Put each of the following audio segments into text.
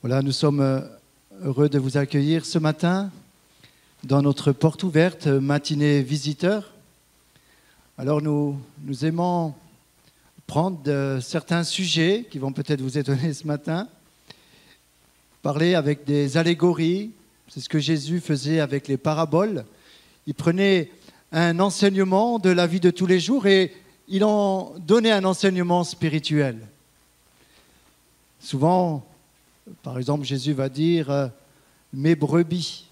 Voilà, nous sommes heureux de vous accueillir ce matin dans notre porte ouverte, matinée visiteur. Alors nous aimons prendre certains sujets qui vont peut-être vous étonner ce matin, parler avec des allégories, c'est ce que Jésus faisait avec les paraboles. Il prenait un enseignement de la vie de tous les jours et il en donnait un enseignement spirituel. Souvent, par exemple, Jésus va dire « mes brebis ».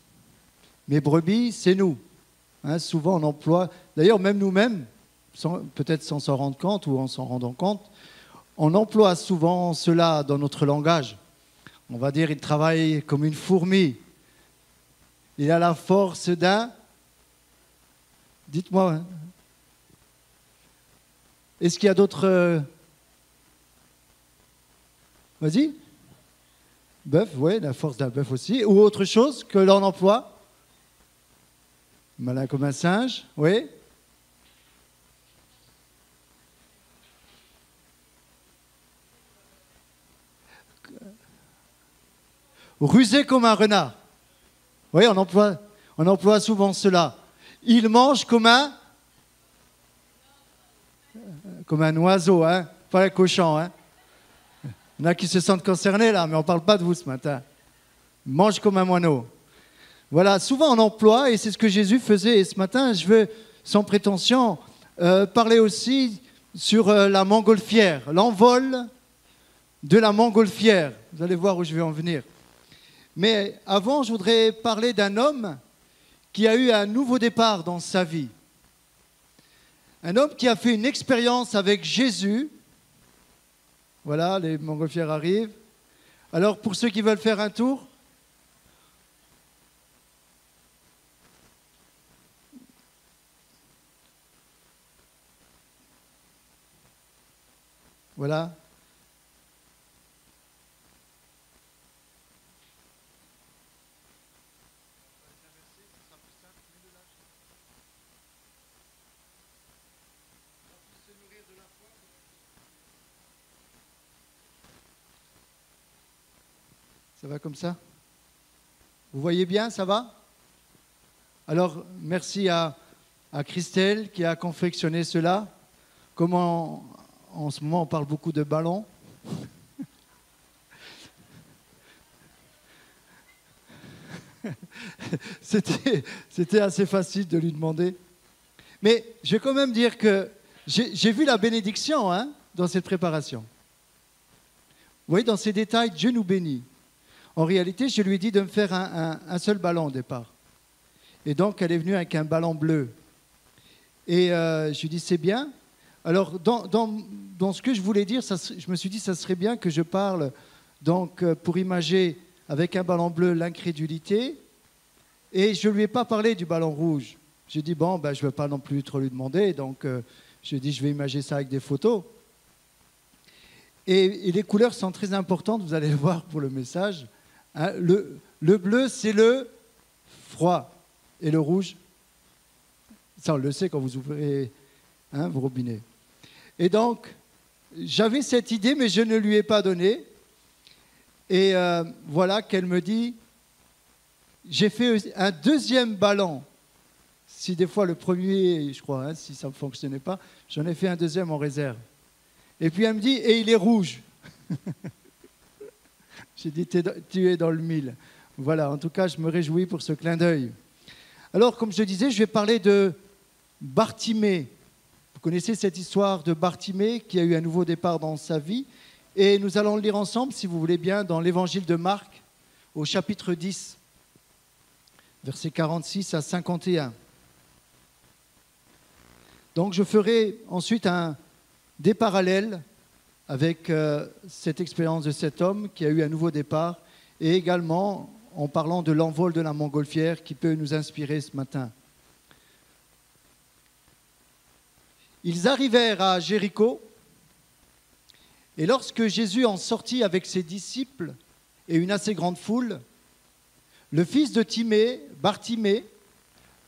Mes brebis, c'est nous. Souvent, on emploie, d'ailleurs même nous-mêmes, peut-être sans s'en rendre compte ou en s'en rendant compte, on emploie souvent cela dans notre langage. On va dire « il travaille comme une fourmi ». Il a la force d'un... Dites-moi. Est-ce qu'il y a d'autres... Vas-y. Bœuf, oui, la force d'un bœuf aussi. Ou autre chose que l'on emploie. Malin comme un singe, oui. Rusé comme un renard. Oui, on emploie souvent cela. Il mange comme un oiseau, hein, pas un cochon. Hein. Il y en a qui se sentent concernés là, mais on ne parle pas de vous ce matin. Il mange comme un moineau. Voilà, souvent on emploie, et c'est ce que Jésus faisait. Et ce matin, je veux, sans prétention, parler aussi sur la montgolfière, l'envol de la montgolfière. Vous allez voir où je vais en venir. Mais avant, je voudrais parler d'un homme qui a eu un nouveau départ dans sa vie. Un homme qui a fait une expérience avec Jésus. Voilà, les montgolfières arrivent. Alors, pour ceux qui veulent faire un tour, voilà. Ça va comme ça? Vous voyez bien, ça va? Alors, merci à Christelle qui a confectionné cela. Comment, en ce moment, on parle beaucoup de ballons. C'était assez facile de lui demander. Mais je vais quand même dire que j'ai vu la bénédiction dans cette préparation. Vous voyez, dans ces détails, Dieu nous bénit. En réalité, je lui ai dit de me faire un seul ballon au départ. Et donc, elle est venue avec un ballon bleu. Et je lui ai dit, c'est bien. Alors, dans ce que je voulais dire, je me suis dit, ça serait bien que je parle, donc, pour imager avec un ballon bleu l'incrédulité. Et je ne lui ai pas parlé du ballon rouge. J'ai dit, bon, je ne veux pas non plus trop lui demander. Donc, je lui ai dit, je vais imager ça avec des photos. Et les couleurs sont très importantes, vous allez le voir pour le message. Le bleu, c'est le froid. Et le rouge, ça on le sait quand vous ouvrez vos robinets. Et donc, j'avais cette idée, mais je ne lui ai pas donné. Et voilà qu'elle me dit, j'ai fait un deuxième ballon. Si des fois le premier, je crois, si ça ne fonctionnait pas, j'en ai fait un deuxième en réserve. Et puis elle me dit, et il est rouge. J'ai dit, tu es dans le mille. Voilà, en tout cas, je me réjouis pour ce clin d'œil. Alors, comme je disais, je vais parler de Bartimée. Vous connaissez cette histoire de Bartimée qui a eu un nouveau départ dans sa vie. Et nous allons le lire ensemble, si vous voulez bien, dans l'évangile de Marc, au chapitre 10, versets 46 à 51. Donc, je ferai ensuite des parallèles avec cette expérience de cet homme qui a eu un nouveau départ et également en parlant de l'envol de la montgolfière qui peut nous inspirer ce matin. Ils arrivèrent à Jéricho et lorsque Jésus en sortit avec ses disciples et une assez grande foule, le fils de Timée, Bartimée,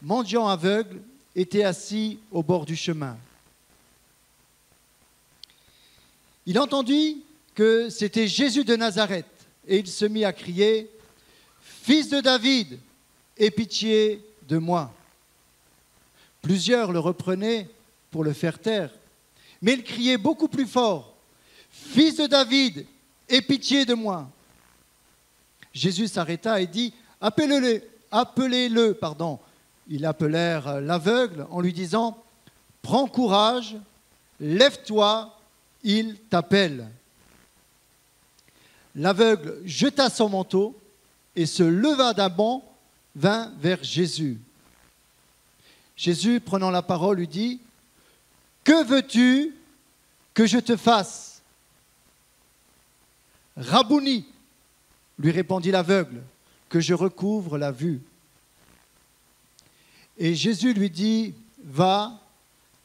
mendiant aveugle, était assis au bord du chemin. Il entendit que c'était Jésus de Nazareth et il se mit à crier « Fils de David, aie pitié de moi !» Plusieurs le reprenaient pour le faire taire, mais il criait beaucoup plus fort « Fils de David, aie pitié de moi !» Jésus s'arrêta et dit « Appelez-le !» Ils appelèrent l'aveugle en lui disant « Prends courage, lève-toi, il t'appelle. » L'aveugle jeta son manteau et se leva d'un bond, vint vers Jésus. Jésus, prenant la parole, lui dit « Que veux-tu que je te fasse ?» « Rabouni » lui répondit l'aveugle, « que je recouvre la vue. » Et Jésus lui dit « Va,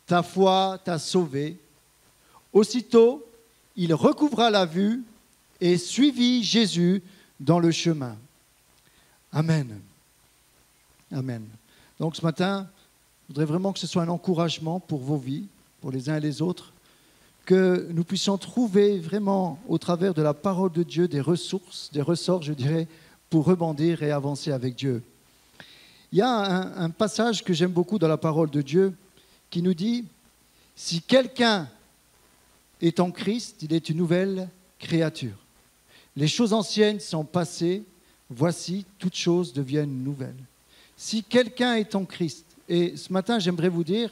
ta foi t'a sauvé. » Aussitôt, il recouvra la vue et suivit Jésus dans le chemin. Amen. Amen. Donc ce matin, je voudrais vraiment que ce soit un encouragement pour vos vies, pour les uns et les autres, que nous puissions trouver vraiment au travers de la parole de Dieu des ressources, des ressorts, je dirais, pour rebondir et avancer avec Dieu. Il y a un passage que j'aime beaucoup dans la parole de Dieu qui nous dit « Si quelqu'un est en Christ, il est une nouvelle créature. Les choses anciennes sont passées, voici, toutes choses deviennent nouvelles. » Si quelqu'un est en Christ, et ce matin j'aimerais vous dire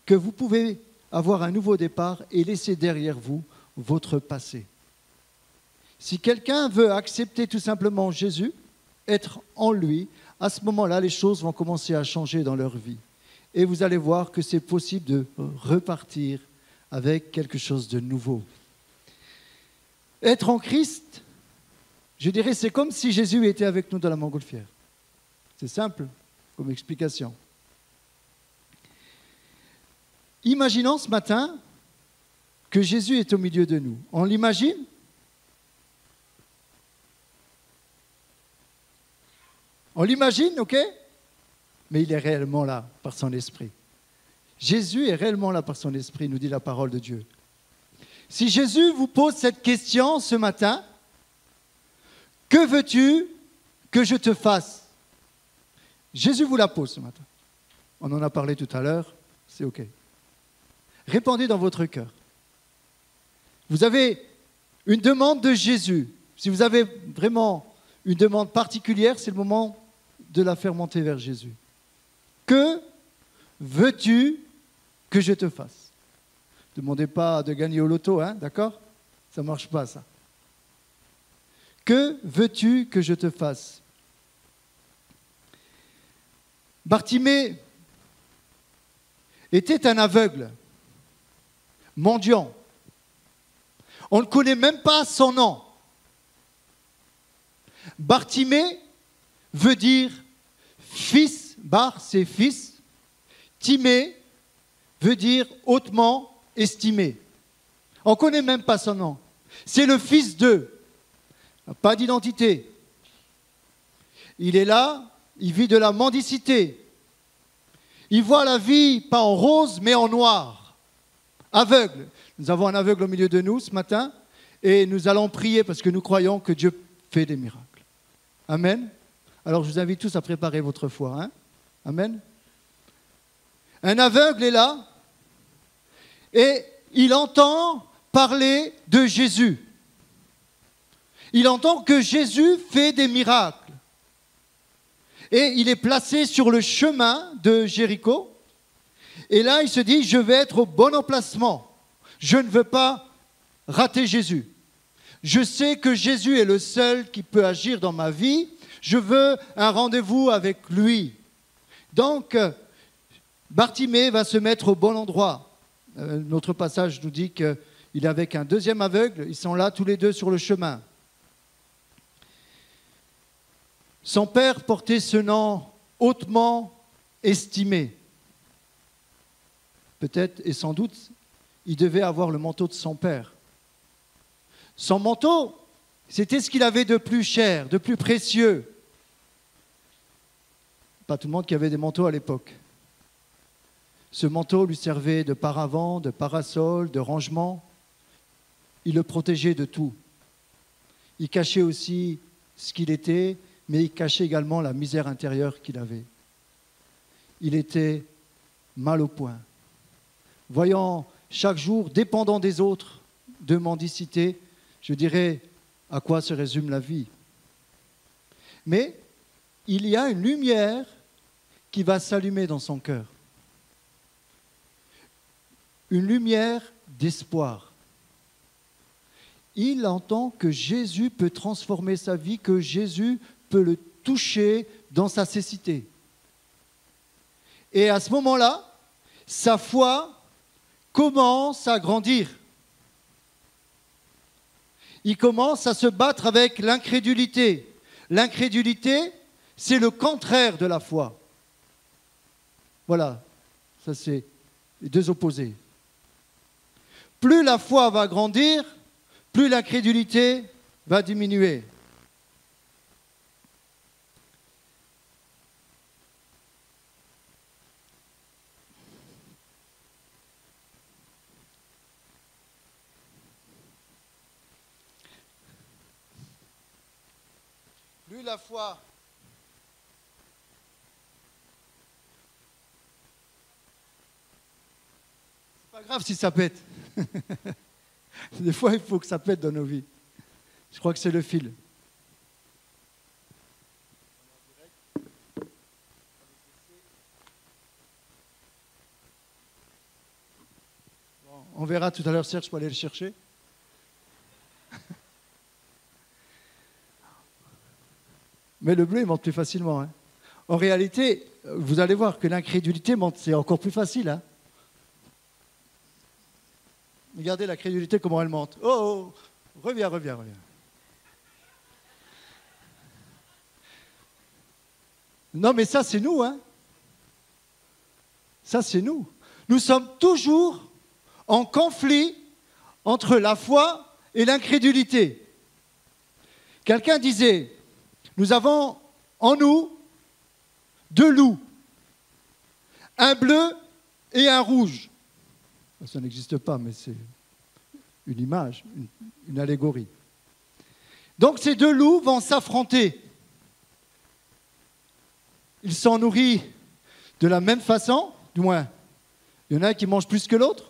que vous pouvez avoir un nouveau départ et laisser derrière vous votre passé. Si quelqu'un veut accepter tout simplement Jésus, être en lui, à ce moment-là, les choses vont commencer à changer dans leur vie. Et vous allez voir que c'est possible de repartir avec quelque chose de nouveau. Être en Christ, je dirais, c'est comme si Jésus était avec nous dans la montgolfière. C'est simple comme explication. Imaginons ce matin que Jésus est au milieu de nous. On l'imagine ? On l'imagine, ok ? Mais il est réellement là par son esprit. Jésus est réellement là par son esprit, nous dit la parole de Dieu. Si Jésus vous pose cette question ce matin, que veux-tu que je te fasse ? Jésus vous la pose ce matin. On en a parlé tout à l'heure, c'est ok. Répondez dans votre cœur. Vous avez une demande de Jésus. Si vous avez vraiment une demande particulière, c'est le moment de la faire monter vers Jésus. Que veux-tu que je te fasse ? Ne demandez pas de gagner au loto, hein, d'accord ? Ça ne marche pas, ça. Que veux-tu que je te fasse ? Bartimée était un aveugle, mendiant. On ne connaît même pas son nom. Bartimée veut dire fils, bar c'est fils, timé veut dire hautement estimé. On ne connaît même pas son nom. C'est le fils d'eux. Pas d'identité. Il est là, il vit de la mendicité. Il voit la vie pas en rose mais en noir. Aveugle. Nous avons un aveugle au milieu de nous ce matin et nous allons prier parce que nous croyons que Dieu fait des miracles. Amen. Alors je vous invite tous à préparer votre foi. Hein? Amen. Un aveugle est là et il entend parler de Jésus. Il entend que Jésus fait des miracles. Et il est placé sur le chemin de Jéricho. Et là, il se dit, je vais être au bon emplacement. Je ne veux pas rater Jésus. Je sais que Jésus est le seul qui peut agir dans ma vie. Je veux un rendez-vous avec lui. Donc, Bartimée va se mettre au bon endroit. Notre passage nous dit qu'il est avec un deuxième aveugle. Ils sont là tous les deux sur le chemin. Son père portait ce nom hautement estimé. Peut-être et sans doute, il devait avoir le manteau de son père. Son manteau, c'était ce qu'il avait de plus cher, de plus précieux. Pas tout le monde qui avait des manteaux à l'époque. Ce manteau lui servait de paravent, de parasol, de rangement. Il le protégeait de tout. il cachait aussi ce qu'il était, mais il cachait également la misère intérieure qu'il avait. Il était mal au point. Voyant chaque jour, dépendant des autres, de mendicité, je dirais à quoi se résume la vie. Mais il y a une lumière qui va s'allumer dans son cœur. Une lumière d'espoir. Il entend que Jésus peut transformer sa vie, que Jésus peut le toucher dans sa cécité. Et à ce moment-là, sa foi commence à grandir. Il commence à se battre avec l'incrédulité. L'incrédulité, c'est le contraire de la foi. Voilà, ça c'est les deux opposés. Plus la foi va grandir, plus l'incrédulité va diminuer. Plus la foi c'est pas grave si ça pète. Des fois, il faut que ça pète dans nos vies. Je crois que c'est le fil. Bon, on verra tout à l'heure, Serge, je peux aller le chercher. Mais le bleu, il monte plus facilement. Hein. En réalité, vous allez voir que l'incrédulité monte, c'est encore plus facile. Hein. Regardez la crédulité, comment elle monte. Oh, oh, reviens. Non, mais ça, c'est nous, hein. Ça, c'est nous. Nous sommes toujours en conflit entre la foi et l'incrédulité. Quelqu'un disait, nous avons en nous deux loups, un bleu et un rouge. Ça n'existe pas, mais c'est une image, une allégorie. Donc ces deux loups vont s'affronter. Ils sont nourris de la même façon, du moins, il y en a un qui mange plus que l'autre.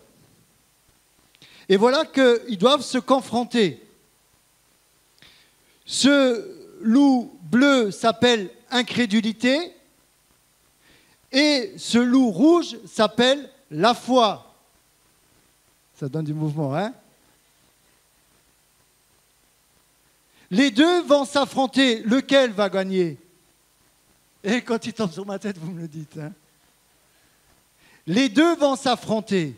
Et voilà qu'ils doivent se confronter. Ce loup bleu s'appelle incrédulité et ce loup rouge s'appelle la foi. Ça donne du mouvement, hein? Les deux vont s'affronter. Lequel va gagner? Et quand il tombe sur ma tête, vous me le dites. Hein? Les deux vont s'affronter.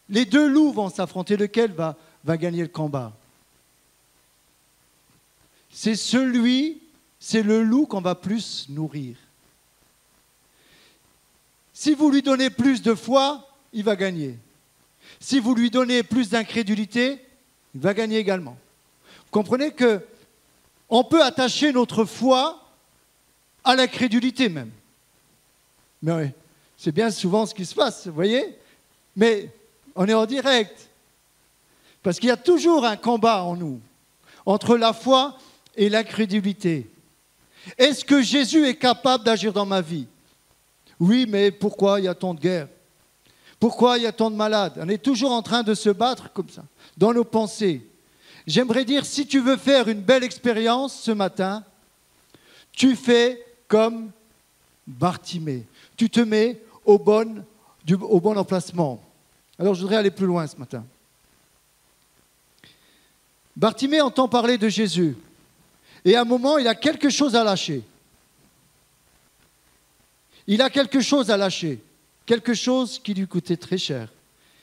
Les deux loups vont s'affronter. Lequel va gagner le combat? C'est le loup qu'on va plus nourrir. Si vous lui donnez plus de foi, il va gagner. Si vous lui donnez plus d'incrédulité, il va gagner également. Vous comprenez qu'on peut attacher notre foi à l'incrédulité même. Mais oui, c'est bien souvent ce qui se passe, vous voyez? Mais on est en direct. Parce qu'il y a toujours un combat en nous, entre la foi et l'incrédulité. Est-ce que Jésus est capable d'agir dans ma vie? Oui, mais pourquoi il y a tant de guerres? Pourquoi il y a tant de malades? On est toujours en train de se battre comme ça, dans nos pensées. J'aimerais dire, si tu veux faire une belle expérience ce matin, tu fais comme Bartimée. Tu te mets au bon emplacement. Alors, je voudrais aller plus loin ce matin. Bartimée entend parler de Jésus. Et à un moment, il a quelque chose à lâcher. Il a quelque chose à lâcher. Quelque chose qui lui coûtait très cher,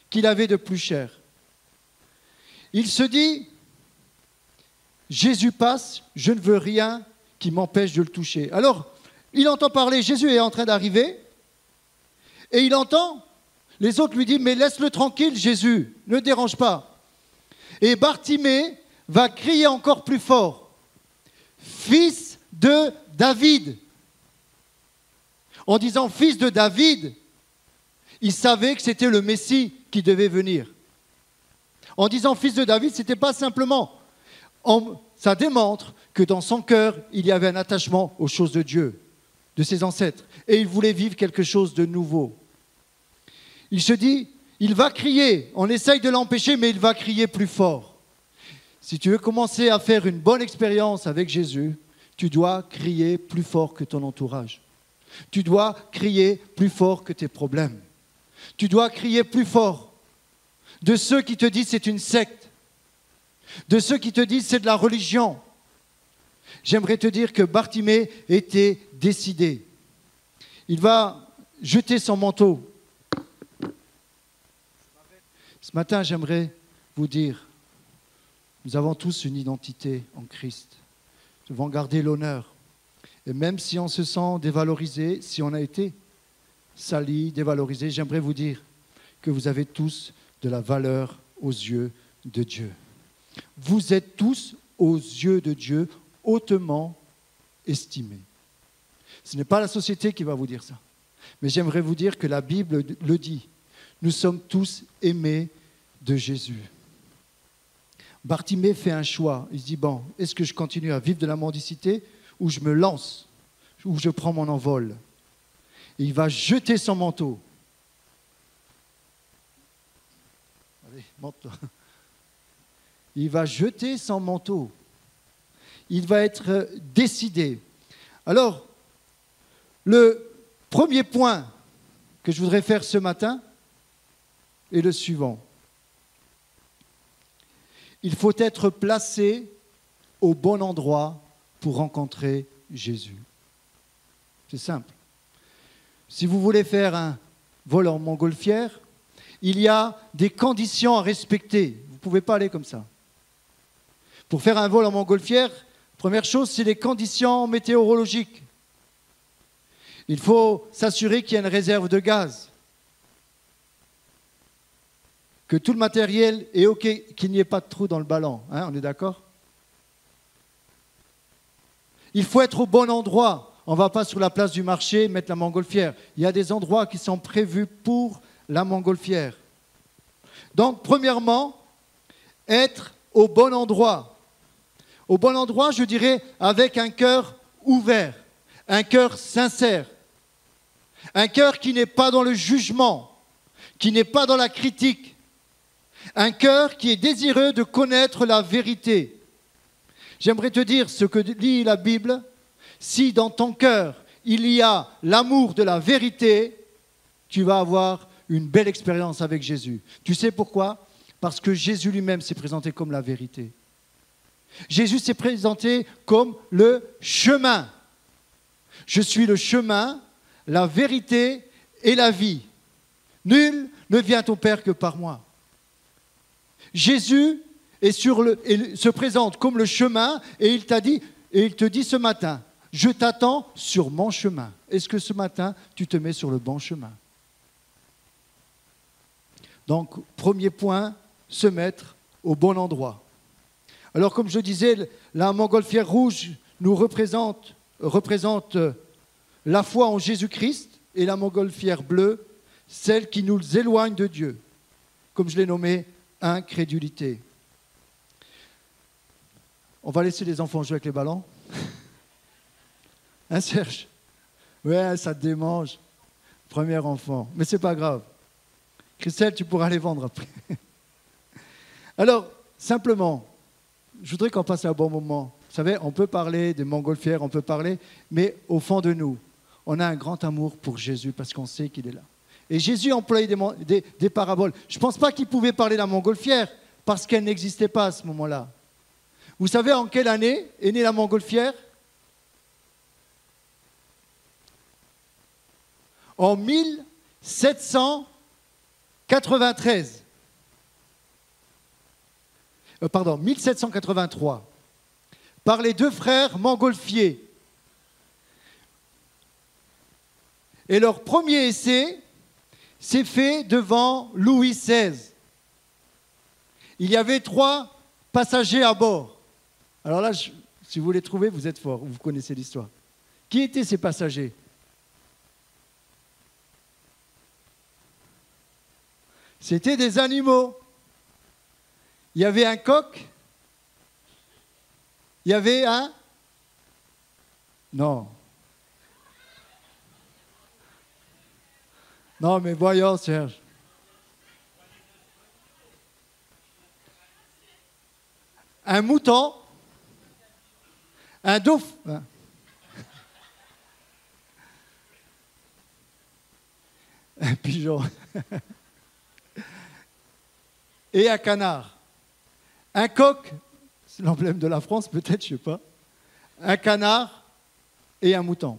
qu'il avait de plus cher. Il se dit, Jésus passe, je ne veux rien qui m'empêche de le toucher. Alors, il entend parler, Jésus est en train d'arriver, et il entend, les autres lui disent, mais laisse-le tranquille, Jésus, ne dérange pas. Et Bartimée va crier encore plus fort, fils de David. En disant fils de David, il savait que c'était le Messie qui devait venir. En disant fils de David, ce n'était pas simplement ça démontre que dans son cœur, il y avait un attachement aux choses de Dieu, de ses ancêtres. Et il voulait vivre quelque chose de nouveau. Il se dit, il va crier. On essaye de l'empêcher, mais il va crier plus fort. Si tu veux commencer à faire une bonne expérience avec Jésus, tu dois crier plus fort que ton entourage. Tu dois crier plus fort que tes problèmes. Tu dois crier plus fort de ceux qui te disent c'est une secte, de ceux qui te disent c'est de la religion. J'aimerais te dire que Bartimée était décidé. Il va jeter son manteau. Ce matin, j'aimerais vous dire, nous avons tous une identité en Christ. Nous devons garder l'honneur. Et même si on se sent dévalorisé, si on a été sali, dévalorisé, j'aimerais vous dire que vous avez tous de la valeur aux yeux de Dieu. Vous êtes tous aux yeux de Dieu hautement estimés. Ce n'est pas la société qui va vous dire ça. Mais j'aimerais vous dire que la Bible le dit. Nous sommes tous aimés de Jésus. Bartimée fait un choix. Il se dit, bon, est-ce que je continue à vivre de la mendicité ou je me lance, ou je prends mon envol? Et il va jeter son manteau. Allez, monte-toi. Il va jeter son manteau. Il va être décidé. Alors, le premier point que je voudrais faire ce matin est le suivant. Il faut être placé au bon endroit pour rencontrer Jésus. C'est simple. Si vous voulez faire un vol en montgolfière, il y a des conditions à respecter. Vous ne pouvez pas aller comme ça. Pour faire un vol en montgolfière, première chose, c'est les conditions météorologiques. Il faut s'assurer qu'il y a une réserve de gaz, que tout le matériel est OK, qu'il n'y ait pas de trou dans le ballon. Hein, on est d'accord? Il faut être au bon endroit. On ne va pas sur la place du marché mettre la montgolfière. Il y a des endroits qui sont prévus pour la montgolfière. Donc, premièrement, être au bon endroit. Au bon endroit, je dirais, avec un cœur ouvert, un cœur sincère, un cœur qui n'est pas dans le jugement, qui n'est pas dans la critique, un cœur qui est désireux de connaître la vérité. J'aimerais te dire ce que dit la Bible. Si dans ton cœur, il y a l'amour de la vérité, tu vas avoir une belle expérience avec Jésus. Tu sais pourquoi? Parce que Jésus lui-même s'est présenté comme la vérité. Jésus s'est présenté comme le chemin. Je suis le chemin, la vérité et la vie. Nul ne vient au Père que par moi. Jésus se présente comme le chemin et il te dit ce matin, je t'attends sur mon chemin. Est-ce que ce matin, tu te mets sur le bon chemin? Donc, premier point, se mettre au bon endroit. Alors, comme je disais, la montgolfière rouge nous représente la foi en Jésus-Christ et la montgolfière bleue, celle qui nous éloigne de Dieu. Comme je l'ai nommé, incrédulité. On va laisser les enfants jouer avec les ballons. Hein, Serge? Ouais, ça te démange. Premier enfant. Mais c'est pas grave. Christelle, tu pourras les vendre après. Alors, simplement, je voudrais qu'on passe un bon moment. Vous savez, on peut parler des montgolfières, on peut parler, mais au fond de nous, on a un grand amour pour Jésus parce qu'on sait qu'il est là. Et Jésus employait des paraboles. Je ne pense pas qu'il pouvait parler de la montgolfière parce qu'elle n'existait pas à ce moment-là. Vous savez en quelle année est née la montgolfière? En 1793. 1783. Par les deux frères Montgolfier. Et leur premier essai s'est fait devant Louis XVI. Il y avait 3 passagers à bord. Alors là, si vous les trouvez, vous êtes forts, vous connaissez l'histoire. Qui étaient ces passagers? C'était des animaux. Il y avait un coq Il y avait un... Non. Non, mais voyons, Serge. Un mouton, un dauphin, un pigeon et un canard. Un coq, c'est l'emblème de la France peut-être, je ne sais pas. Un canard et un mouton.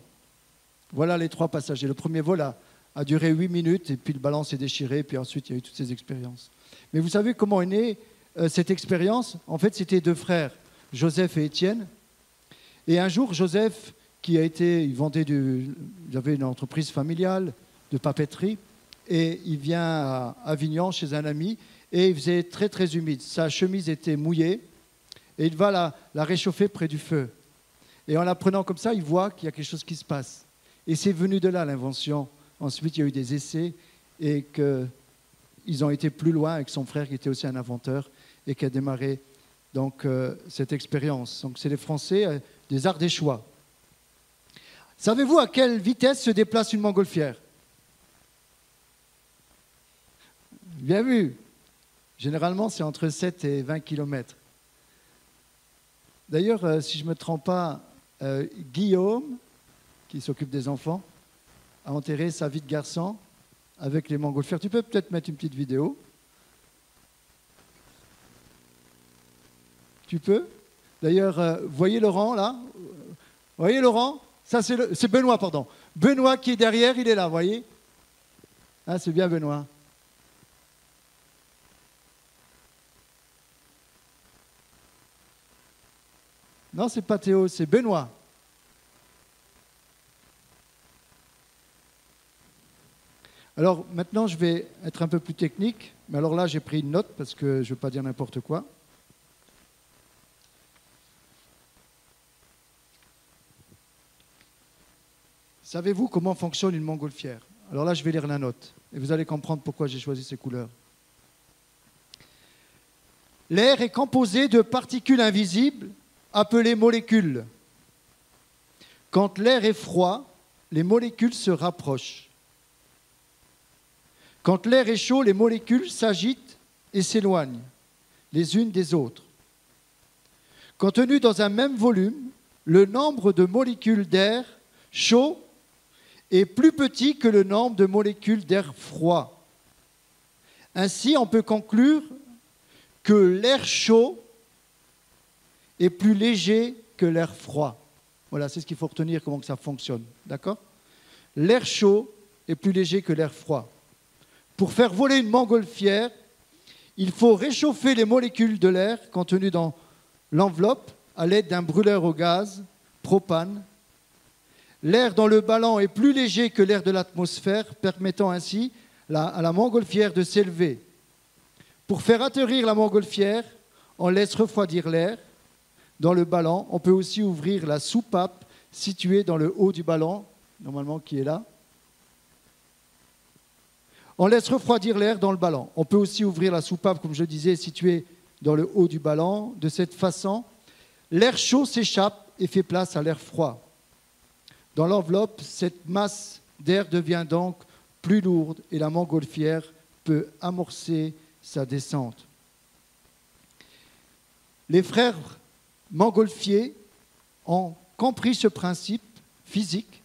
Voilà les 3 passagers. Le premier vol a duré 8 minutes et puis le ballon s'est déchiré et puis ensuite il y a eu toutes ces expériences. Mais vous savez comment est née cette expérience? En fait, c'était 2 frères, Joseph et Étienne. Et un jour, Joseph, il avait une entreprise familiale de papeterie et il vient à Avignon chez un ami et il faisait très très humide. Sa chemise était mouillée et il va la réchauffer près du feu. Et en la prenant comme ça, il voit qu'il y a quelque chose qui se passe. Et c'est venu de là l'invention. Ensuite, il y a eu des essais et qu'ils ont été plus loin avec son frère qui était aussi un inventeur et qui a démarré donc, cette expérience. Donc c'est les Français des Ardéchois. Savez-vous à quelle vitesse se déplace une montgolfière? Bien vu. Généralement, c'est entre 7 et 20 km. D'ailleurs, si je ne me trompe pas, Guillaume, qui s'occupe des enfants, a enterré sa vie de garçon avec les montgolfières. Tu peux peut-être mettre une petite vidéo. Tu peux. D'ailleurs, voyez Laurent, là? Voyez Laurent? Ça, c'est Benoît, pardon. Benoît qui est derrière, il est là, voyez? Ah, c'est bien Benoît. Non, c'est pas Théo, c'est Benoît. Alors maintenant, je vais être un peu plus technique, mais alors là, j'ai pris une note parce que je ne veux pas dire n'importe quoi. Savez-vous comment fonctionne une montgolfière? Alors là, je vais lire la note et vous allez comprendre pourquoi j'ai choisi ces couleurs. L'air est composé de particules invisibles appelées molécules. Quand l'air est froid, les molécules se rapprochent. Quand l'air est chaud, les molécules s'agitent et s'éloignent les unes des autres. Contenu dans un même volume, le nombre de molécules d'air chaud est plus petit que le nombre de molécules d'air froid. Ainsi, on peut conclure que l'air chaud est plus léger que l'air froid. Voilà, c'est ce qu'il faut retenir, comment que ça fonctionne. D'accord? L'air chaud est plus léger que l'air froid. Pour faire voler une montgolfière, il faut réchauffer les molécules de l'air contenues dans l'enveloppe à l'aide d'un brûleur au gaz, propane. L'air dans le ballon est plus léger que l'air de l'atmosphère, permettant ainsi à la montgolfière de s'élever. Pour faire atterrir la montgolfière, on laisse refroidir l'air dans le ballon. On peut aussi ouvrir la soupape située dans le haut du ballon, normalement qui est là. On laisse refroidir l'air dans le ballon. On peut aussi ouvrir la soupape, comme je disais, située dans le haut du ballon. De cette façon, l'air chaud s'échappe et fait place à l'air froid. Dans l'enveloppe, cette masse d'air devient donc plus lourde et la montgolfière peut amorcer sa descente. Les frères montgolfiers ont compris ce principe physique.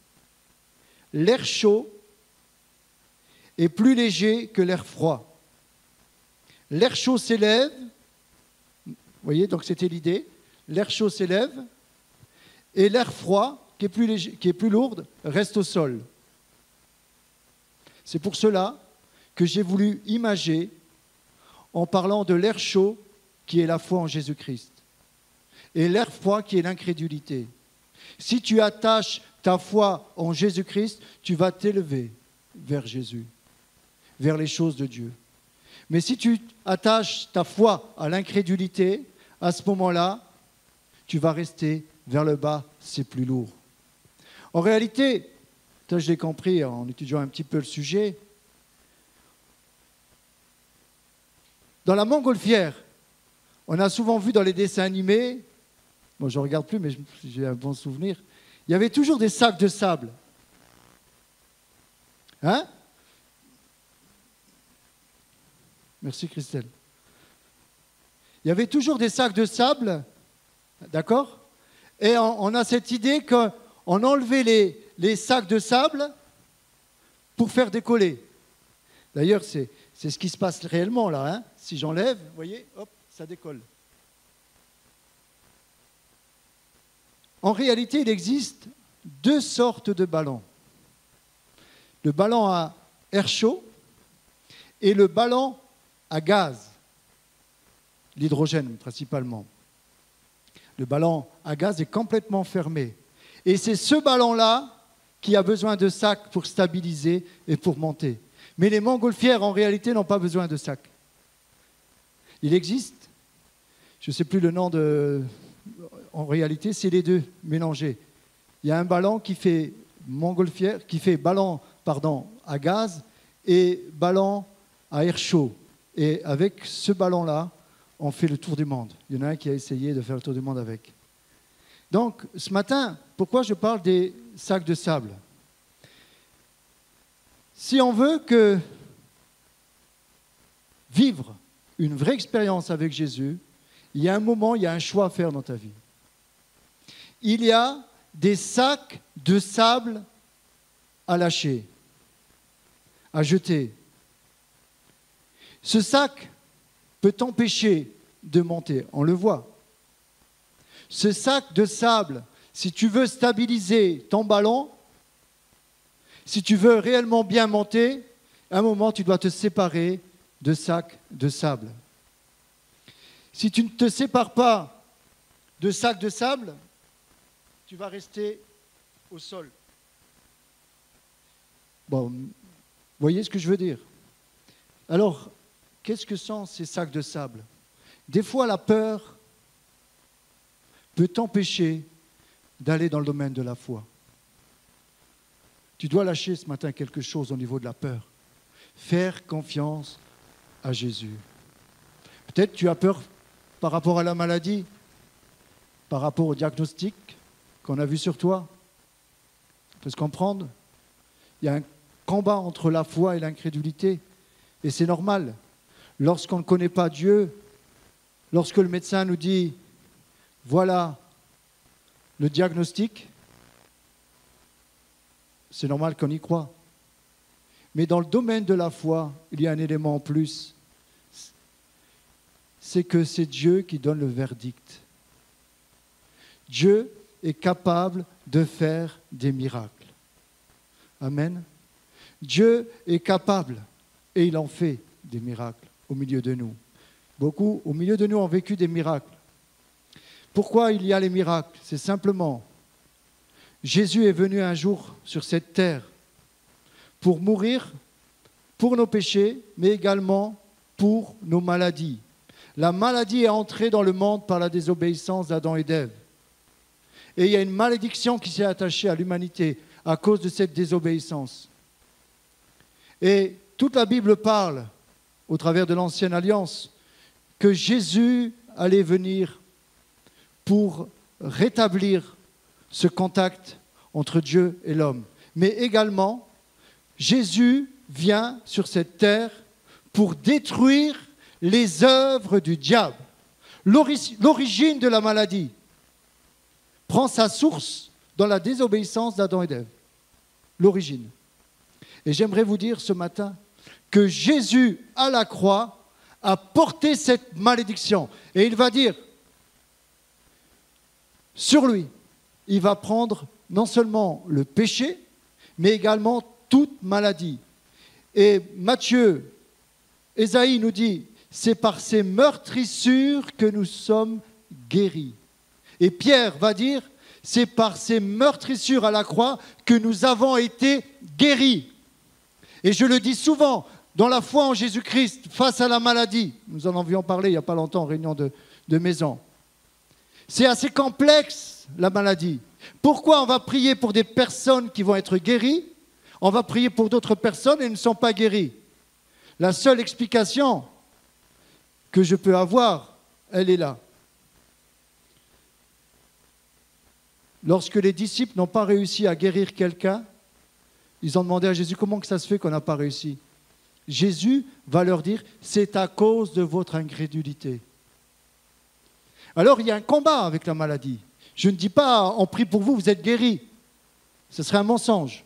L'air chaud est plus léger que l'air froid. L'air chaud s'élève, vous voyez, donc c'était l'idée, l'air chaud s'élève et l'air froid, qui est plus lourde, reste au sol. C'est pour cela que j'ai voulu imager en parlant de l'air chaud qui est la foi en Jésus-Christ et l'air froid qui est l'incrédulité. Si tu attaches ta foi en Jésus-Christ, tu vas t'élever vers Jésus, vers les choses de Dieu. Mais si tu attaches ta foi à l'incrédulité, à ce moment-là, tu vas rester vers le bas, c'est plus lourd. En réalité, ça je l'ai compris en étudiant un petit peu le sujet, dans la montgolfière, on a souvent vu dans les dessins animés Bon, je ne regarde plus, mais j'ai un bon souvenir. Il y avait toujours des sacs de sable. Hein? Merci Christelle. Il y avait toujours des sacs de sable, d'accord? Et on a cette idée qu'on enlevait les sacs de sable pour faire décoller. D'ailleurs, c'est ce qui se passe réellement là. Hein? Si j'enlève, vous voyez, hop, ça décolle. En réalité, il existe deux sortes de ballons. Le ballon à air chaud et le ballon à gaz, l'hydrogène principalement. Le ballon à gaz est complètement fermé. Et c'est ce ballon-là qui a besoin de sacs pour stabiliser et pour monter. Mais les montgolfières, en réalité, n'ont pas besoin de sacs. Il existe, je ne sais plus le nom en réalité, c'est les deux mélangés. Il y a un ballon qui fait montgolfière, qui fait ballon à gaz et ballon à air chaud. Et avec ce ballon-là, on fait le tour du monde. Il y en a un qui a essayé de faire le tour du monde avec. Donc, ce matin, pourquoi je parle des sacs de sable? Si on veut vivre une vraie expérience avec Jésus, il y a un moment, il y a un choix à faire dans ta vie. Il y a des sacs de sable à lâcher, à jeter. Ce sac peut t'empêcher de monter, on le voit. Ce sac de sable, si tu veux stabiliser ton ballon, si tu veux réellement bien monter, à un moment, tu dois te séparer de sacs de sable. Si tu ne te sépares pas de sacs de sable, tu vas rester au sol. Bon, vous voyez ce que je veux dire? Alors, qu'est-ce que sont ces sacs de sable? Des fois, la peur peut t'empêcher d'aller dans le domaine de la foi. Tu dois lâcher ce matin quelque chose au niveau de la peur. Faire confiance à Jésus. Peut-être tu as peur par rapport à la maladie, par rapport au diagnostic qu'on a vu sur toi. On peut se comprendre. Il y a un combat entre la foi et l'incrédulité. Et c'est normal. Lorsqu'on ne connaît pas Dieu, lorsque le médecin nous dit « Voilà le diagnostic », c'est normal qu'on y croit. Mais dans le domaine de la foi, il y a un élément en plus. C'est que c'est Dieu qui donne le verdict. Dieu est capable de faire des miracles. Amen. Dieu est capable, et il en fait des miracles au milieu de nous. Beaucoup, au milieu de nous, ont vécu des miracles. Pourquoi il y a les miracles? C'est simplement, Jésus est venu un jour sur cette terre pour mourir pour nos péchés, mais également pour nos maladies. La maladie est entrée dans le monde par la désobéissance d'Adam et d'Ève. Et il y a une malédiction qui s'est attachée à l'humanité à cause de cette désobéissance. Et toute la Bible parle, au travers de l'Ancienne Alliance, que Jésus allait venir pour rétablir ce contact entre Dieu et l'homme. Mais également, Jésus vient sur cette terre pour détruire les œuvres du diable. L'origine de la maladie prend sa source dans la désobéissance d'Adam et d'Ève. L'origine. Et j'aimerais vous dire ce matin que Jésus, à la croix, a porté cette malédiction. Et il va dire, sur lui, il va prendre non seulement le péché, mais également toute maladie. Et Matthieu, Ésaïe nous dit, c'est par ces meurtrissures que nous sommes guéris. Et Pierre va dire, c'est par ces meurtrissures à la croix que nous avons été guéris. Et je le dis souvent, dans la foi en Jésus-Christ, face à la maladie, nous en avions parlé il n'y a pas longtemps en réunion de maison. C'est assez complexe, la maladie. Pourquoi on va prier pour des personnes qui vont être guéries? On va prier pour d'autres personnes et elles ne sont pas guéries. La seule explication que je peux avoir, elle est là. lorsque les disciples n'ont pas réussi à guérir quelqu'un, ils ont demandé à Jésus comment que ça se fait qu'on n'a pas réussi. Jésus va leur dire, c'est à cause de votre incrédulité. Alors il y a un combat avec la maladie. Je ne dis pas, on prie pour vous, vous êtes guéris. Ce serait un mensonge.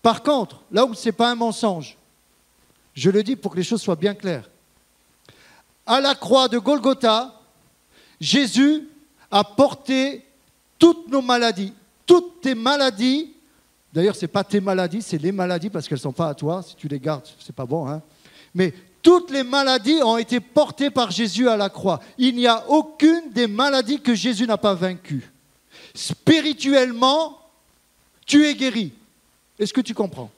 Par contre, là où ce n'est pas un mensonge, je le dis pour que les choses soient bien claires. À la croix de Golgotha, Jésus a porté toutes nos maladies, toutes tes maladies. D'ailleurs, ce n'est pas tes maladies, c'est les maladies parce qu'elles ne sont pas à toi. Si tu les gardes, ce n'est pas bon. Hein. Mais toutes les maladies ont été portées par Jésus à la croix. Il n'y a aucune des maladies que Jésus n'a pas vaincues. Spirituellement, tu es guéri. Est-ce que tu comprends?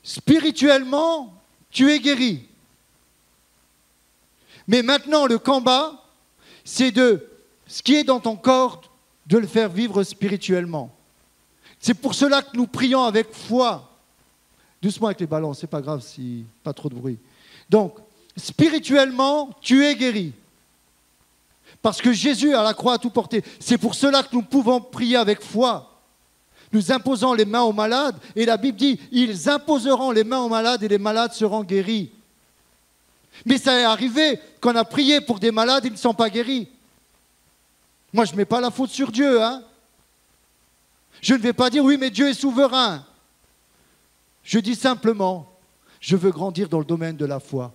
Spirituellement, tu es guéri. Mais maintenant, le combat, c'est de ce qui est dans ton corps, de le faire vivre spirituellement. C'est pour cela que nous prions avec foi. Doucement avec les ballons, c'est pas grave si pas trop de bruit. Donc, spirituellement, tu es guéri. Parce que Jésus à la croix a tout porté. C'est pour cela que nous pouvons prier avec foi. Nous imposons les mains aux malades. Et la Bible dit, ils imposeront les mains aux malades et les malades seront guéris. Mais ça est arrivé qu'on a prié pour des malades, ils ne sont pas guéris. Moi, je ne mets pas la faute sur Dieu. Hein. Je ne vais pas dire, oui, mais Dieu est souverain. Je dis simplement, je veux grandir dans le domaine de la foi.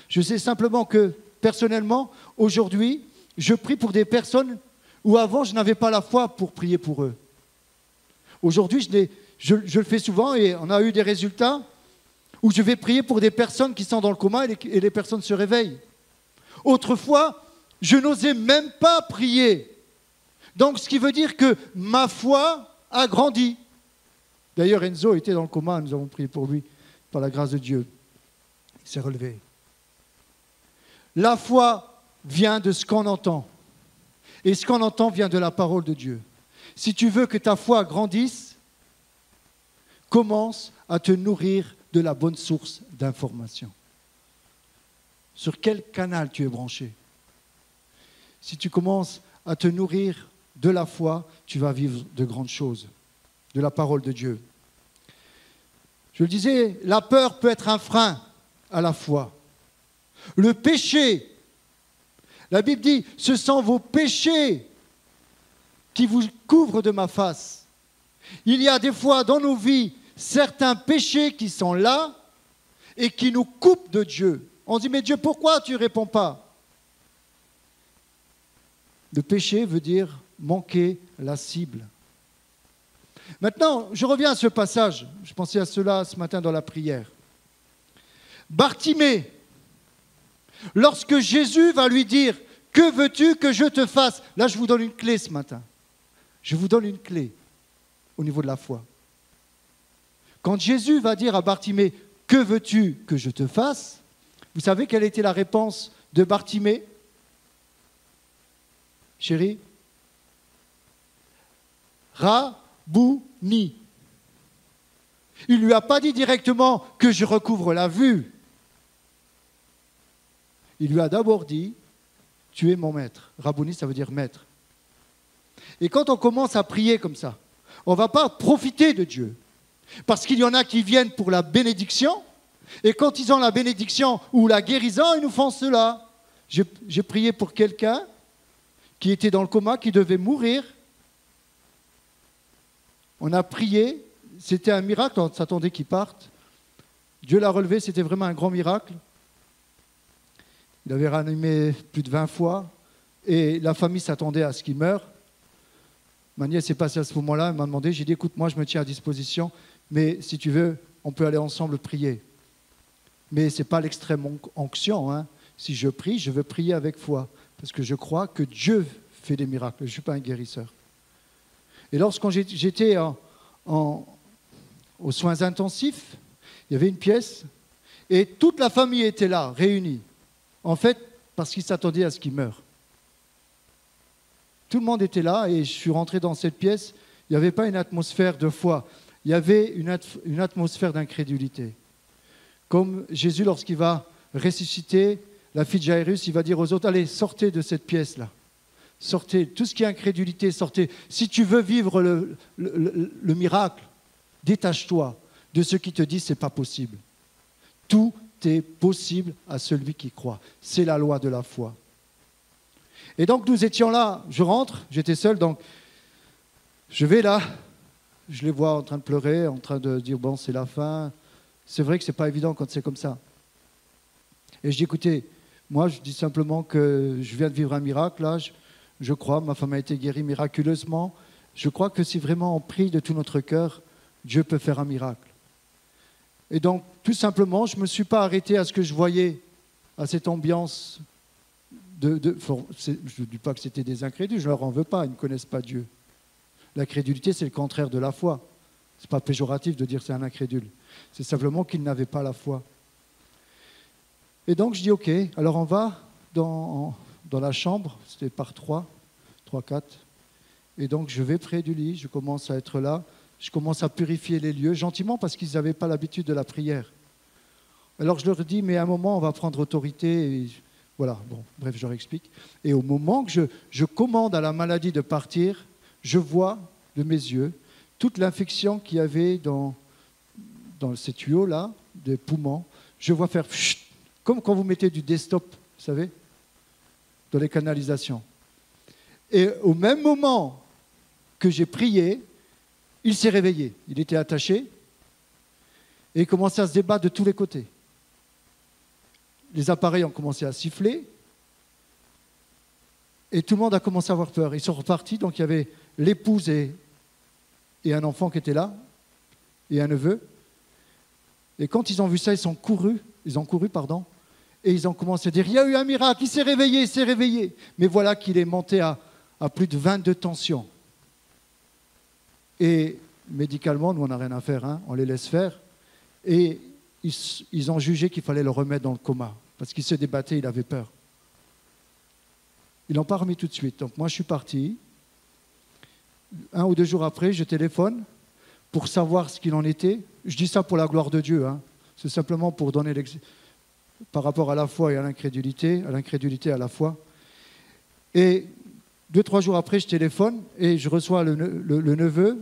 Je sais simplement que, personnellement, aujourd'hui, je prie pour des personnes où avant, je n'avais pas la foi pour prier pour eux. Aujourd'hui, je le fais souvent et on a eu des résultats où je vais prier pour des personnes qui sont dans le coma et les personnes se réveillent. Autrefois, je n'osais même pas prier. Donc, ce qui veut dire que ma foi a grandi. D'ailleurs, Enzo était dans le coma, nous avons prié pour lui, par la grâce de Dieu. Il s'est relevé. La foi vient de ce qu'on entend. Et ce qu'on entend vient de la parole de Dieu. Si tu veux que ta foi grandisse, commence à te nourrir de la bonne source d'information. Sur quel canal tu es branché? Si tu commences à te nourrir de la foi, tu vas vivre de grandes choses, de la parole de Dieu. Je le disais, la peur peut être un frein à la foi. Le péché, la Bible dit, ce sont vos péchés qui vous couvrent de ma face. Il y a des fois dans nos vies certains péchés qui sont là et qui nous coupent de Dieu. On dit, mais Dieu, pourquoi tu ne réponds pas? Le péché veut dire manquer la cible. Maintenant, je reviens à ce passage. Je pensais à cela ce matin dans la prière. Bartimée, lorsque Jésus va lui dire, que veux-tu que je te fasse? Là, je vous donne une clé ce matin. Je vous donne une clé au niveau de la foi. Quand Jésus va dire à Bartimée, que veux-tu que je te fasse? Vous savez quelle était la réponse de Bartimée? Chérie? Rabouni. Il ne lui a pas dit directement que je recouvre la vue. Il lui a d'abord dit, tu es mon maître. Rabouni, ça veut dire maître. Et quand on commence à prier comme ça, on ne va pas profiter de Dieu. Parce qu'il y en a qui viennent pour la bénédiction, et quand ils ont la bénédiction ou la guérison, ils nous font cela. J'ai prié pour quelqu'un qui était dans le coma, qui devait mourir. On a prié, c'était un miracle, on s'attendait qu'il parte. Dieu l'a relevé, c'était vraiment un grand miracle. Il avait ranimé plus de 20 fois, et la famille s'attendait à ce qu'il meure. Ma nièce est passée à ce moment-là, elle m'a demandé, j'ai dit, écoute, moi je me tiens à disposition, mais si tu veux, on peut aller ensemble prier. Mais ce n'est pas l'extrême onction. Hein. Si je prie, je veux prier avec foi, parce que je crois que Dieu fait des miracles. Je ne suis pas un guérisseur. Et lorsque j'étais aux soins intensifs, il y avait une pièce, et toute la famille était là, réunie. En fait, parce qu'ils s'attendaient à ce qu'il meure. Tout le monde était là, et je suis rentré dans cette pièce, il n'y avait pas une atmosphère de foi, il y avait une atmosphère d'incrédulité. Comme Jésus, lorsqu'il va ressusciter la fille de Jairus, il va dire aux autres, allez, sortez de cette pièce-là. Sortez. Tout ce qui est incrédulité, sortez. Si tu veux vivre le miracle, détache-toi de ceux qui te disent c'est pas possible. Tout est possible à celui qui croit. C'est la loi de la foi. Et donc nous étions là, je rentre, j'étais seul, donc je vais là, je les vois en train de pleurer, en train de dire bon c'est la fin. C'est vrai que c'est pas évident quand c'est comme ça. Et je dis écoutez, moi je dis simplement que je viens de vivre un miracle là, je crois, ma femme a été guérie miraculeusement. Je crois que si vraiment on prie de tout notre cœur, Dieu peut faire un miracle. Et donc, tout simplement, je ne me suis pas arrêté à ce que je voyais, à cette ambiance. Je ne dis pas que c'était des incrédules, je ne leur en veux pas, ils ne connaissent pas Dieu. L'incrédulité, c'est le contraire de la foi. Ce n'est pas péjoratif de dire que c'est un incrédule. C'est simplement qu'ils n'avaient pas la foi. Et donc, je dis, ok, alors on va dans la chambre, c'était par 3, 4. Et donc, je vais près du lit, je commence à être là. Je commence à purifier les lieux, gentiment, parce qu'ils n'avaient pas l'habitude de la prière. Alors je leur dis, mais à un moment, on va prendre autorité. Et voilà, bon, bref, je leur explique. Et au moment que je commande à la maladie de partir, je vois de mes yeux toute l'infection qu'il y avait dans ces tuyaux-là, des poumons. Je vois faire chut, comme quand vous mettez du desktop, vous savez, dans les canalisations. Et au même moment que j'ai prié, il s'est réveillé, il était attaché et il commençait à se débattre de tous les côtés. Les appareils ont commencé à siffler et tout le monde a commencé à avoir peur. Ils sont repartis, donc il y avait l'épouse et un enfant qui étaient là, et un neveu. Et quand ils ont vu ça, ils ont couru, et ils ont commencé à dire, il y a eu un miracle, il s'est réveillé. Mais voilà qu'il est monté à plus de 22 tensions. Et médicalement, nous, on n'a rien à faire, hein, on les laisse faire. Et ils ont jugé qu'il fallait le remettre dans le coma, parce qu'il se débattait, il avait peur. Ils ne l'ont pas remis tout de suite. Donc moi, je suis parti. 1 ou 2 jours après, je téléphone pour savoir ce qu'il en était. Je dis ça pour la gloire de Dieu. Hein. C'est simplement pour donner par rapport à la foi et à l'incrédulité à la foi. Et 2-3 jours après, je téléphone et je reçois le neveu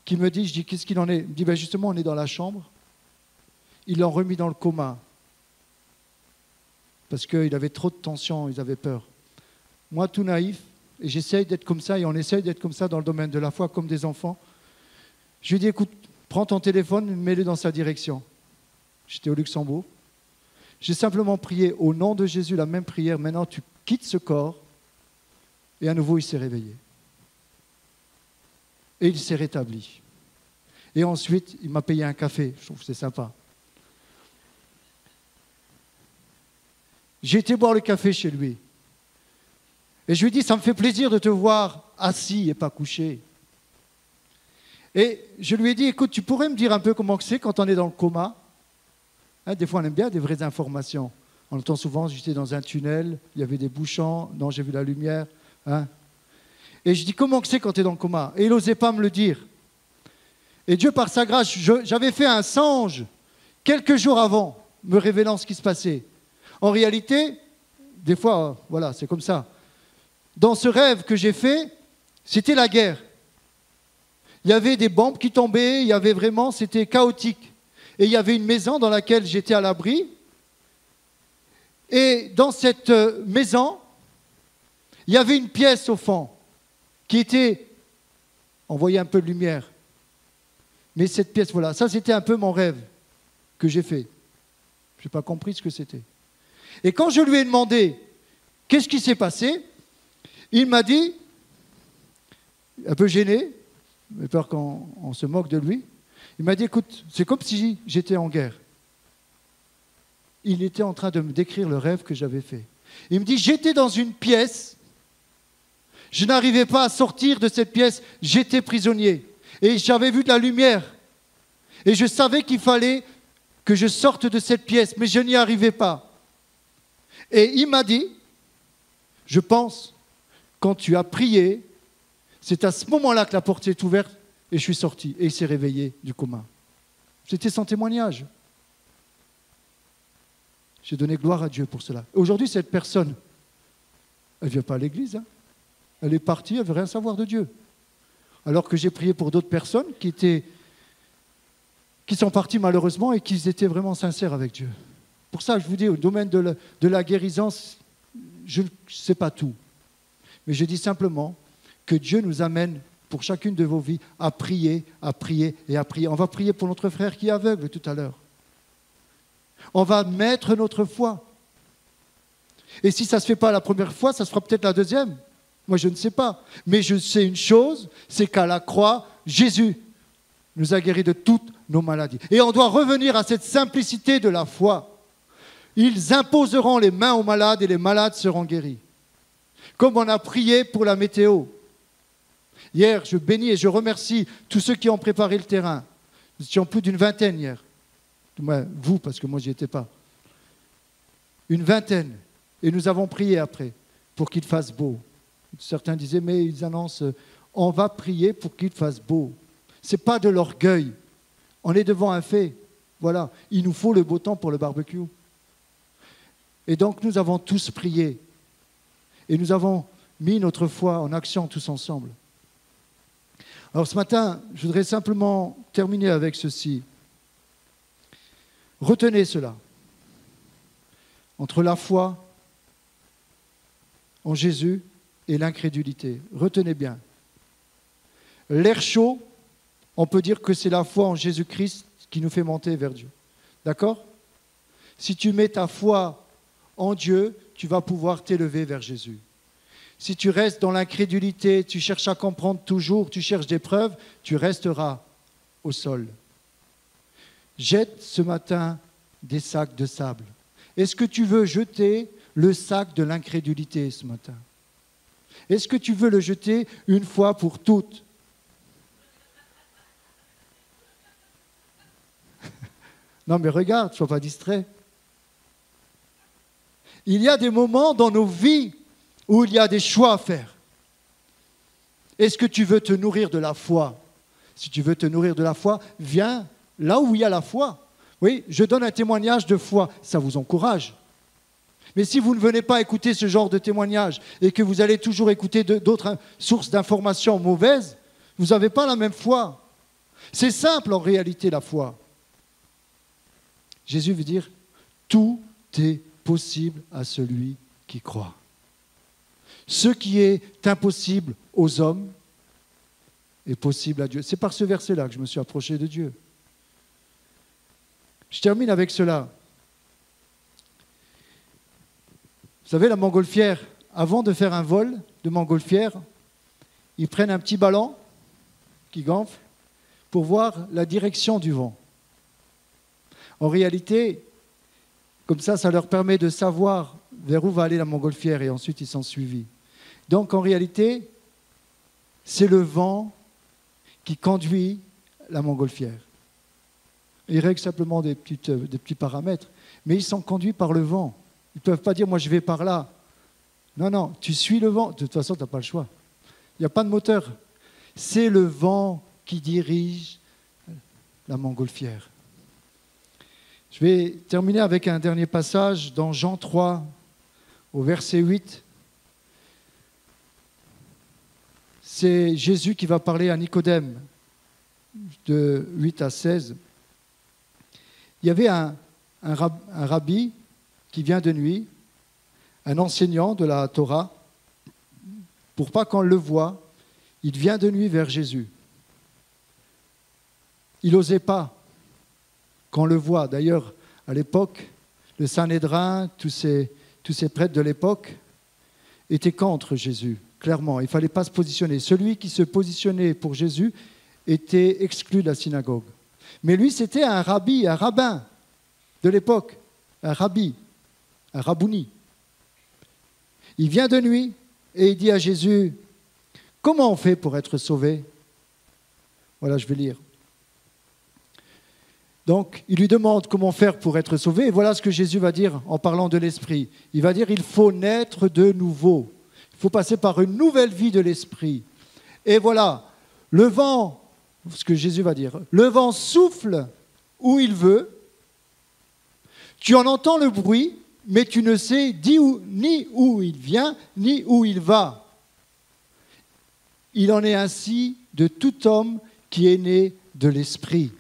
qui me dit, je dis, qu'est-ce qu'il en est? Il me dit, ben justement, on est dans la chambre. Ils l'ont remis dans le coma parce qu'il avait trop de tension, ils avaient peur. Moi, tout naïf, et j'essaye d'être comme ça, et on essaye d'être comme ça dans le domaine de la foi, comme des enfants. Je lui ai dit, écoute, prends ton téléphone, mets-le dans sa direction. J'étais au Luxembourg. J'ai simplement prié au nom de Jésus la même prière. Maintenant, tu quittes ce corps. Et à nouveau, il s'est réveillé. Et il s'est rétabli. Et ensuite, il m'a payé un café. Je trouve que c'est sympa. J'ai été boire le café chez lui. Et je lui ai dit, ça me fait plaisir de te voir assis et pas couché. Et je lui ai dit, écoute, tu pourrais me dire un peu comment c'est quand on est dans le coma? Hein, des fois, on aime bien des vraies informations. On entend souvent, j'étais dans un tunnel, il y avait des bouchons, non, j'ai vu la lumière. Hein. Et je dis, comment c'est quand tu es dans le coma? Et il n'osait pas me le dire. Et Dieu, par sa grâce, j'avais fait un songe quelques jours avant, me révélant ce qui se passait. En réalité, des fois, voilà, c'est comme ça. Dans ce rêve que j'ai fait, c'était la guerre. Il y avait des bombes qui tombaient, il y avait vraiment, c'était chaotique. Et il y avait une maison dans laquelle j'étais à l'abri. Et dans cette maison, il y avait une pièce au fond qui était, on voyait un peu de lumière. Mais cette pièce, voilà, ça c'était un peu mon rêve que j'ai fait. Je n'ai pas compris ce que c'était. Et quand je lui ai demandé qu'est-ce qui s'est passé, il m'a dit, un peu gêné, j'ai peur qu'on se moque de lui, il m'a dit, écoute, c'est comme si j'étais en guerre. Il était en train de me décrire le rêve que j'avais fait. Il me dit, j'étais dans une pièce, je n'arrivais pas à sortir de cette pièce, j'étais prisonnier. Et j'avais vu de la lumière. Et je savais qu'il fallait que je sorte de cette pièce, mais je n'y arrivais pas. Et il m'a dit, je pense, quand tu as prié, c'est à ce moment-là que la porte s'est ouverte et je suis sorti. Et il s'est réveillé du coma. C'était son témoignage. J'ai donné gloire à Dieu pour cela. Aujourd'hui, cette personne, elle ne vient pas à l'église. Hein. Elle est partie, elle ne veut rien savoir de Dieu. Alors que j'ai prié pour d'autres personnes qui sont parties malheureusement et qui étaient vraiment sincères avec Dieu. Pour ça, je vous dis, au domaine de la guérison, je ne sais pas tout. Mais je dis simplement que Dieu nous amène pour chacune de vos vies à prier et à prier. On va prier pour notre frère qui est aveugle tout à l'heure. On va mettre notre foi. Et si ça ne se fait pas la première fois, ça se fera peut-être la deuxième. Moi, je ne sais pas. Mais je sais une chose, c'est qu'à la croix, Jésus nous a guéris de toutes nos maladies. Et on doit revenir à cette simplicité de la foi. Ils imposeront les mains aux malades et les malades seront guéris. Comme on a prié pour la météo. Hier, je bénis et je remercie tous ceux qui ont préparé le terrain. Nous étions plus d'une vingtaine hier. Vous, parce que moi, je n'y étais pas. Une vingtaine. Et nous avons prié après pour qu'il fasse beau. Certains disaient, mais ils annoncent, on va prier pour qu'il fasse beau. Ce n'est pas de l'orgueil. On est devant un fait. Voilà, il nous faut le beau temps pour le barbecue. Et donc, nous avons tous prié. Et nous avons mis notre foi en action tous ensemble. Alors ce matin, je voudrais simplement terminer avec ceci. Retenez cela. Entre la foi en Jésus et l'incrédulité. Retenez bien. L'air chaud, on peut dire que c'est la foi en Jésus-Christ qui nous fait monter vers Dieu. D'accord ? Si tu mets ta foi en Dieu, tu vas pouvoir t'élever vers Jésus. Si tu restes dans l'incrédulité, tu cherches à comprendre toujours, tu cherches des preuves, tu resteras au sol. Jette ce matin des sacs de sable. Est-ce que tu veux jeter le sac de l'incrédulité ce matin? Est-ce que tu veux le jeter une fois pour toutes? Non mais regarde, ne sois pas distrait. Il y a des moments dans nos vies où il y a des choix à faire. Est-ce que tu veux te nourrir de la foi? Si tu veux te nourrir de la foi, viens là où il y a la foi. Oui, je donne un témoignage de foi, ça vous encourage. Mais si vous ne venez pas écouter ce genre de témoignage et que vous allez toujours écouter d'autres sources d'informations mauvaises, vous n'avez pas la même foi. C'est simple en réalité la foi. Jésus veut dire, tout est possible à celui qui croit. Ce qui est impossible aux hommes est possible à Dieu. C'est par ce verset-là que je me suis approché de Dieu. Je termine avec cela. Vous savez, la montgolfière, avant de faire un vol de montgolfière, ils prennent un petit ballon qui gonfle pour voir la direction du vent. En réalité, comme ça leur permet de savoir vers où va aller la montgolfière et ensuite ils sont suivis. Donc en réalité, c'est le vent qui conduit la montgolfière. Ils règlent simplement des petits paramètres, mais ils sont conduits par le vent. Ils ne peuvent pas dire, moi je vais par là. Non, tu suis le vent. De toute façon, tu n'as pas le choix. Il n'y a pas de moteur. C'est le vent qui dirige la montgolfière. Je vais terminer avec un dernier passage dans Jean 3, au verset 8. C'est Jésus qui va parler à Nicodème, de 8 à 16. Il y avait un rabbi qui vient de nuit, un enseignant de la Torah. Pour pas qu'on le voie, il vient de nuit vers Jésus. Il n'osait pas qu'on le voie. D'ailleurs, à l'époque, le Sanhédrin, tous ces prêtres de l'époque, étaient contre Jésus, clairement. Il ne fallait pas se positionner. Celui qui se positionnait pour Jésus était exclu de la synagogue. Mais lui, c'était un rabbi, un rabbin de l'époque, un rabbi, un rabouni. Il vient de nuit et il dit à Jésus, « Comment on fait pour être sauvé ?» Voilà, je vais lire. Donc, il lui demande comment faire pour être sauvé. Et voilà ce que Jésus va dire en parlant de l'Esprit. Il va dire, il faut naître de nouveau. Il faut passer par une nouvelle vie de l'Esprit. Et voilà, le vent, ce que Jésus va dire, le vent souffle où il veut. Tu en entends le bruit, mais tu ne sais ni où il vient, ni où il va. Il en est ainsi de tout homme qui est né de l'Esprit. »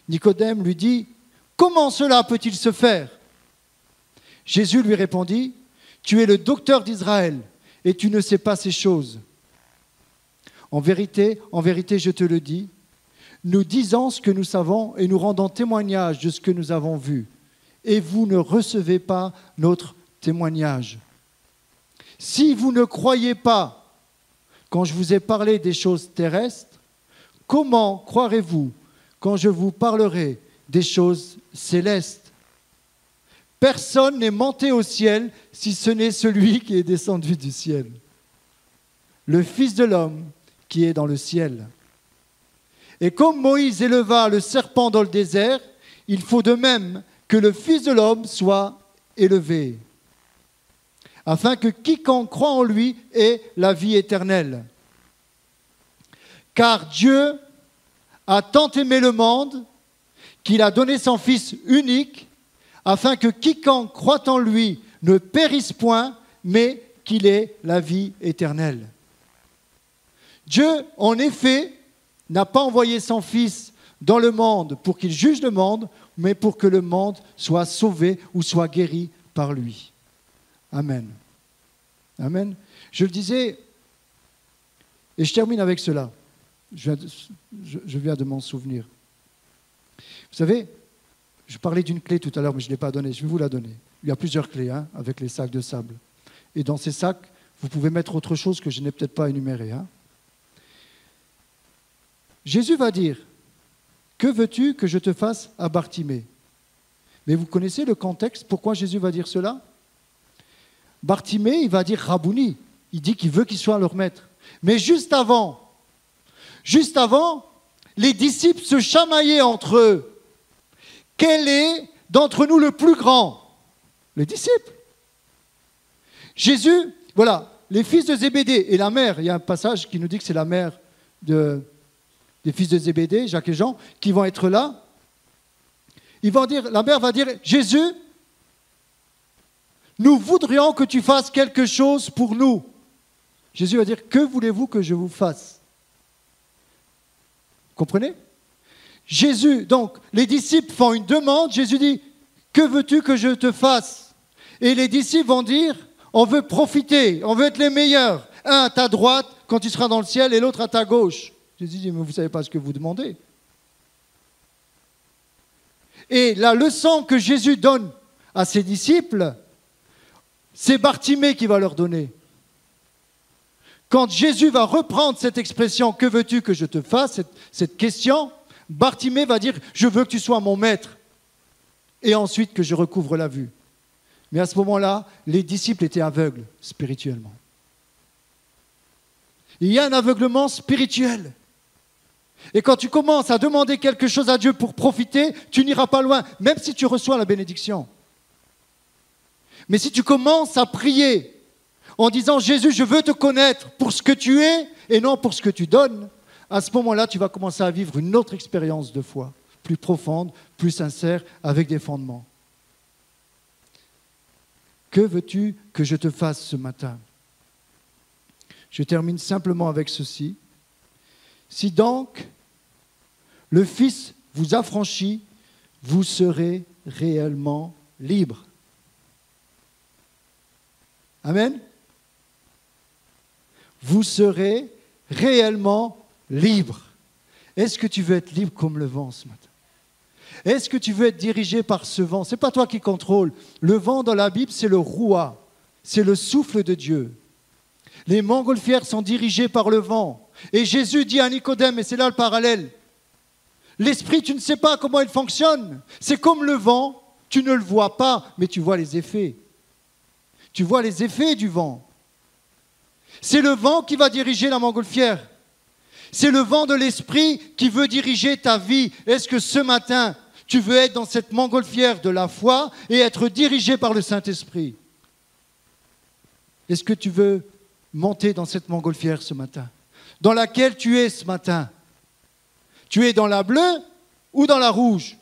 Nicodème lui dit, « Comment cela peut-il se faire ?» Jésus lui répondit, « Tu es le docteur d'Israël et tu ne sais pas ces choses. En vérité, je te le dis, nous disons ce que nous savons et nous rendons témoignage de ce que nous avons vu. Et vous ne recevez pas notre témoignage. Si vous ne croyez pas quand je vous ai parlé des choses terrestres, comment croirez-vous quand je vous parlerai des choses célestes ? Personne n'est monté au ciel si ce n'est celui qui est descendu du ciel, le Fils de l'homme qui est dans le ciel. Et comme Moïse éleva le serpent dans le désert, il faut de même que le Fils de l'homme soit élevé, afin que quiconque croit en lui ait la vie éternelle. Car Dieu a tant aimé le monde qu'il a donné son Fils unique, afin que quiconque croit en lui ne périsse point, mais qu'il ait la vie éternelle. Dieu, en effet, n'a pas envoyé son Fils dans le monde pour qu'il juge le monde, mais pour que le monde soit sauvé ou soit guéri par lui. Amen. Amen. Je le disais, et je termine avec cela. Je viens de m'en souvenir. Vous savez, je parlais d'une clé tout à l'heure, mais je ne l'ai pas donnée. Je vais vous la donner. Il y a plusieurs clés avec les sacs de sable. Et dans ces sacs, vous pouvez mettre autre chose que je n'ai peut-être pas énuméré. Jésus va dire, « Que veux-tu que je te fasse à Bartimée ?» Mais vous connaissez le contexte, pourquoi Jésus va dire cela ? Bartimée, il va dire Rabouni. Il dit qu'il veut qu'il soit leur maître. Mais juste avant, les disciples se chamaillaient entre eux. Quel est d'entre nous le plus grand ? Les disciples. Jésus, voilà, les fils de Zébédée et la mère, il y a un passage qui nous dit que c'est la mère des fils de Zébédée, Jacques et Jean, qui vont être là. La mère va dire, Jésus, nous voudrions que tu fasses quelque chose pour nous. Jésus va dire, que voulez-vous que je vous fasse ? Comprenez ? Jésus, donc, les disciples font une demande, Jésus dit, que veux-tu que je te fasse ? Et les disciples vont dire, on veut profiter, on veut être les meilleurs. Un à ta droite quand tu seras dans le ciel et l'autre à ta gauche. Jésus dit, mais vous ne savez pas ce que vous demandez. Et la leçon que Jésus donne à ses disciples, c'est Bartimée qui va leur donner. Quand Jésus va reprendre cette expression, que veux-tu que je te fasse, cette question, Bartimée va dire, je veux que tu sois mon maître. Et ensuite que je recouvre la vue. Mais à ce moment-là, les disciples étaient aveugles spirituellement. Il y a un aveuglement spirituel. Et quand tu commences à demander quelque chose à Dieu pour profiter, tu n'iras pas loin, même si tu reçois la bénédiction. Mais si tu commences à prier en disant « Jésus, je veux te connaître pour ce que tu es et non pour ce que tu donnes », à ce moment-là, tu vas commencer à vivre une autre expérience de foi, plus profonde, plus sincère, avec des fondements. Que veux-tu que je te fasse ce matin ? Je termine simplement avec ceci. Si donc le Fils vous affranchit, vous serez réellement libre. Amen. Vous serez réellement libre. Est-ce que tu veux être libre comme le vent ce matin ? Est-ce que tu veux être dirigé par ce vent ? Ce n'est pas toi qui contrôle. Le vent dans la Bible, c'est le rouah, c'est le souffle de Dieu. Les montgolfières sont dirigées par le vent. Et Jésus dit à Nicodème, et c'est là le parallèle, l'esprit, tu ne sais pas comment il fonctionne. C'est comme le vent, tu ne le vois pas, mais tu vois les effets. Tu vois les effets du vent. C'est le vent qui va diriger la montgolfière. C'est le vent de l'esprit qui veut diriger ta vie. Est-ce que ce matin, tu veux être dans cette montgolfière de la foi et être dirigé par le Saint-Esprit ? Est-ce que tu veux monter dans cette montgolfière ce matin ? Dans laquelle tu es ce matin ? Tu es dans la bleue ou dans la rouge ?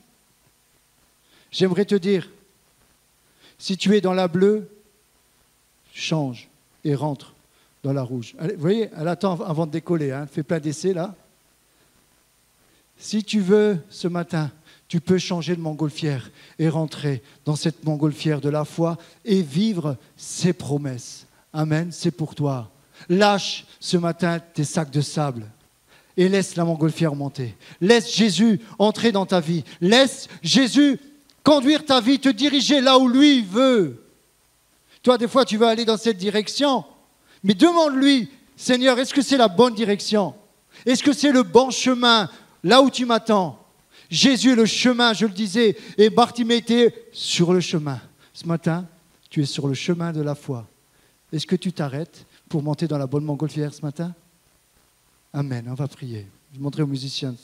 J'aimerais te dire, si tu es dans la bleue, change et rentre dans la rouge. Vous voyez, elle attend avant de décoller, hein, elle fait plein d'essais là. Si tu veux, ce matin, tu peux changer de montgolfière et rentrer dans cette montgolfière de la foi et vivre ses promesses. Amen, c'est pour toi. Lâche ce matin tes sacs de sable et laisse la montgolfière monter. Laisse Jésus entrer dans ta vie. Laisse Jésus conduire ta vie, te diriger là où lui veut. Toi, des fois, tu veux aller dans cette direction, mais demande-lui, Seigneur, est-ce que c'est la bonne direction? Est-ce que c'est le bon chemin, là où tu m'attends? Jésus est le chemin, je le disais, et Bartimée était sur le chemin. Ce matin, tu es sur le chemin de la foi. Est-ce que tu t'arrêtes pour monter dans la bonne montgolfière ce matin? Amen, on va prier. Je vais montrer aux musiciens.